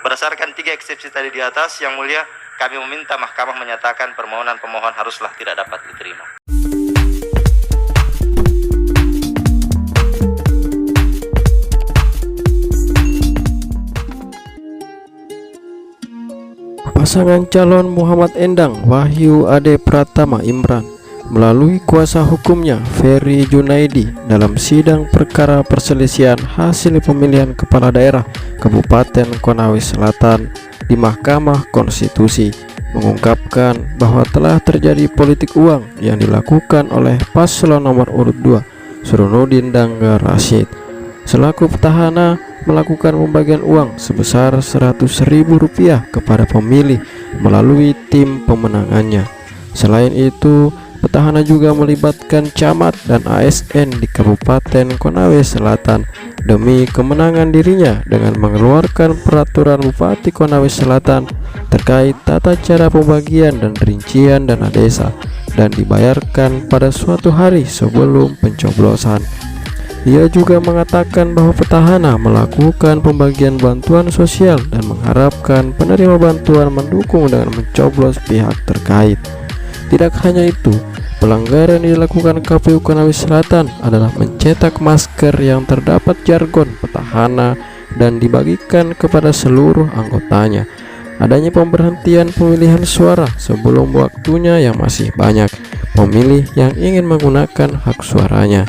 Berdasarkan 3 eksepsi tadi di atas, Yang Mulia, kami meminta Mahkamah menyatakan permohonan pemohon haruslah tidak dapat diterima. Pasangan calon Muhammad Endang Wahyu Ade Pratama Imran melalui kuasa hukumnya Ferry Junaidi dalam sidang perkara perselisihan hasil pemilihan kepala daerah Kabupaten Konawe Selatan di Mahkamah Konstitusi mengungkapkan bahwa telah terjadi politik uang yang dilakukan oleh paslon nomor urut 2 Surunudin Dangga Rashid selaku petahana melakukan pembagian uang sebesar Rp100.000 kepada pemilih melalui tim pemenangannya. Selain itu, petahana juga melibatkan camat dan ASN di Kabupaten Konawe Selatan demi kemenangan dirinya dengan mengeluarkan peraturan Bupati Konawe Selatan terkait tata cara pembagian dan rincian dana desa dan dibayarkan pada suatu hari sebelum pencoblosan. Ia juga mengatakan bahwa petahana melakukan pembagian bantuan sosial dan mengharapkan penerima bantuan mendukung dengan mencoblos pihak terkait. Tidak hanya itu, pelanggaran yang dilakukan KPU Konawe Selatan adalah mencetak masker yang terdapat jargon petahana dan dibagikan kepada seluruh anggotanya. Adanya pemberhentian pemilihan suara sebelum waktunya yang masih banyak pemilih yang ingin menggunakan hak suaranya.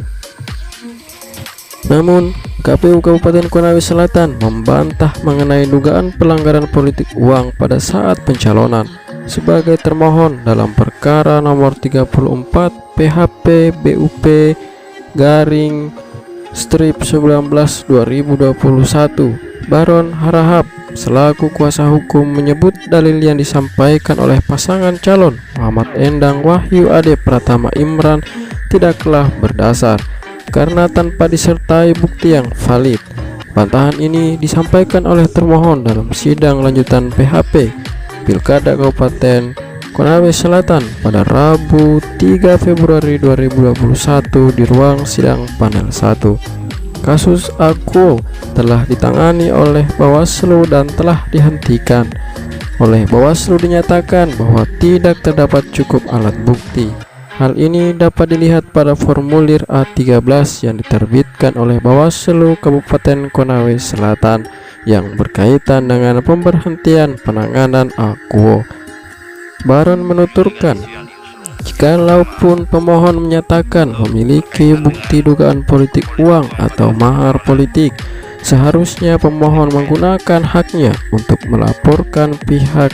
Namun, KPU Kabupaten Konawe Selatan membantah mengenai dugaan pelanggaran politik uang pada saat pencalonan sebagai termohon dalam perkara nomor 34 PHP BUP garing strip 19 2021. Baron Harahap selaku kuasa hukum menyebut dalil yang disampaikan oleh pasangan calon Muhammad Endang Wahyu Ade Pratama Imran tidaklah berdasar karena tanpa disertai bukti yang valid. Bantahan ini disampaikan oleh termohon dalam sidang lanjutan PHP Pilkada Kabupaten Konawe Selatan pada Rabu 3 Februari 2021 di ruang sidang panel 1. Kasus Akuo telah ditangani oleh Bawaslu dan telah dihentikan. Oleh Bawaslu dinyatakan bahwa tidak terdapat cukup alat bukti. Hal ini dapat dilihat pada formulir A13 yang diterbitkan oleh Bawaslu Kabupaten Konawe Selatan yang berkaitan dengan pemberhentian penanganan Akuo. Baron menuturkan, jikalaupun pemohon menyatakan memiliki bukti dugaan politik uang atau mahar politik, seharusnya pemohon menggunakan haknya untuk melaporkan pihak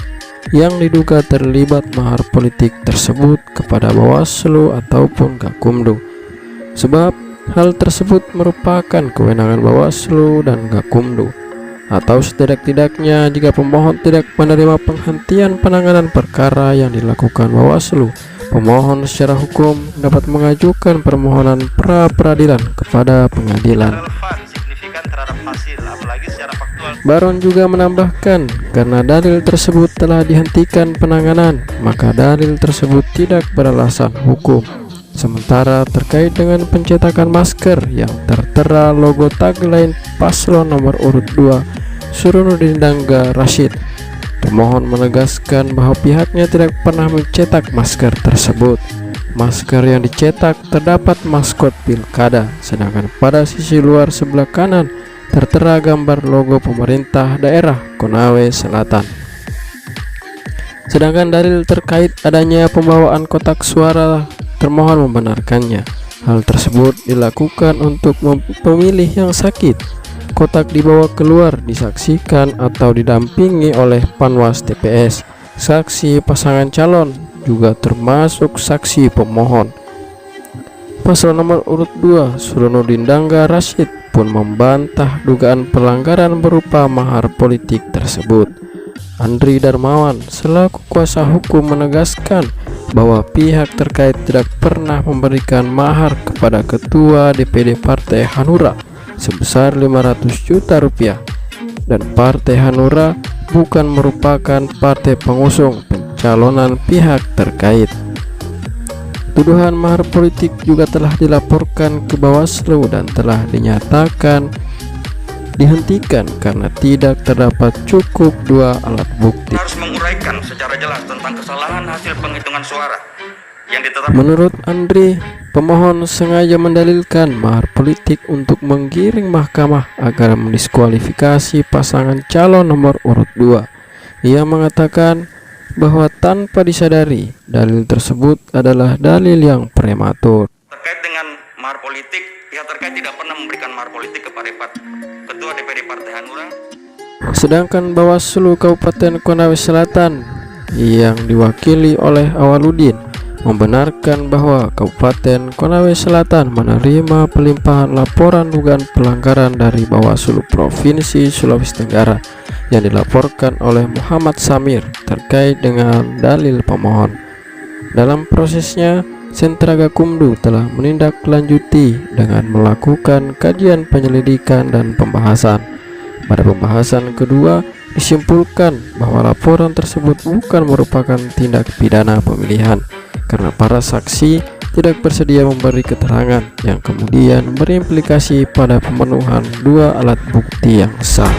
yang diduga terlibat mahar politik tersebut kepada Bawaslu ataupun Gakumdu, sebab hal tersebut merupakan kewenangan Bawaslu dan Gakumdu. Atau setidak-tidaknya jika pemohon tidak menerima penghentian penanganan perkara yang dilakukan Bawaslu, pemohon secara hukum dapat mengajukan permohonan pra-peradilan kepada pengadilan. Baron juga menambahkan, karena dalil tersebut telah dihentikan penanganan, maka dalil tersebut tidak beralasan hukum. Sementara terkait dengan pencetakan masker yang tertera logo tagline paslon nomor urut 2 Surunudin Dangga Rashid, termohon menegaskan bahwa pihaknya tidak pernah mencetak masker tersebut. Masker yang dicetak terdapat maskot pilkada, sedangkan pada sisi luar sebelah kanan tertera gambar logo pemerintah daerah Konawe Selatan. Sedangkan dalil terkait adanya pembawaan kotak suara, termohon membenarkannya. Hal tersebut dilakukan untuk pemilih yang sakit. Kotak dibawa keluar disaksikan atau didampingi oleh panwas TPS, saksi pasangan calon, juga termasuk saksi pemohon. Paslon nomor urut 2 Surunudin Dangga Rashid pun membantah dugaan pelanggaran berupa mahar politik tersebut. Andri Darmawan selaku kuasa hukum menegaskan bahwa pihak terkait tidak pernah memberikan mahar kepada ketua DPD Partai Hanura sebesar Rp500 juta dan Partai Hanura bukan merupakan partai pengusung pencalonan pihak terkait. Tuduhan mahar politik juga telah dilaporkan ke Bawaslu dan telah dinyatakan dihentikan karena tidak terdapat cukup 2 alat bukti. Harus menguraikan secara jelas tentang kesalahan hasil penghitungan suara yang ditetapkan. Menurut Andre, pemohon sengaja mendalilkan mahar politik untuk menggiring mahkamah agar mendiskualifikasi pasangan calon nomor urut 2. Ia mengatakan bahwa tanpa disadari dalil tersebut adalah dalil yang prematur. Terkait dengan mahar politik, pihak terkait tidak pernah memberikan mahar politik kepada Ketua DPD Partai Hanura. Sedangkan Bawaslu Kabupaten Konawe Selatan yang diwakili oleh Awaludin membenarkan bahwa Kabupaten Konawe Selatan menerima pelimpahan laporan dugaan pelanggaran dari Bawaslu Provinsi Sulawesi Tenggara yang dilaporkan oleh Muhammad Samir terkait dengan dalil pemohon. Dalam prosesnya, Sentra Gakumdu telah menindaklanjuti dengan melakukan kajian penyelidikan dan pembahasan. Pada pembahasan kedua, disimpulkan bahwa laporan tersebut bukan merupakan tindak pidana pemilihan karena para saksi tidak bersedia memberi keterangan yang kemudian berimplikasi pada pemenuhan 2 alat bukti yang sah.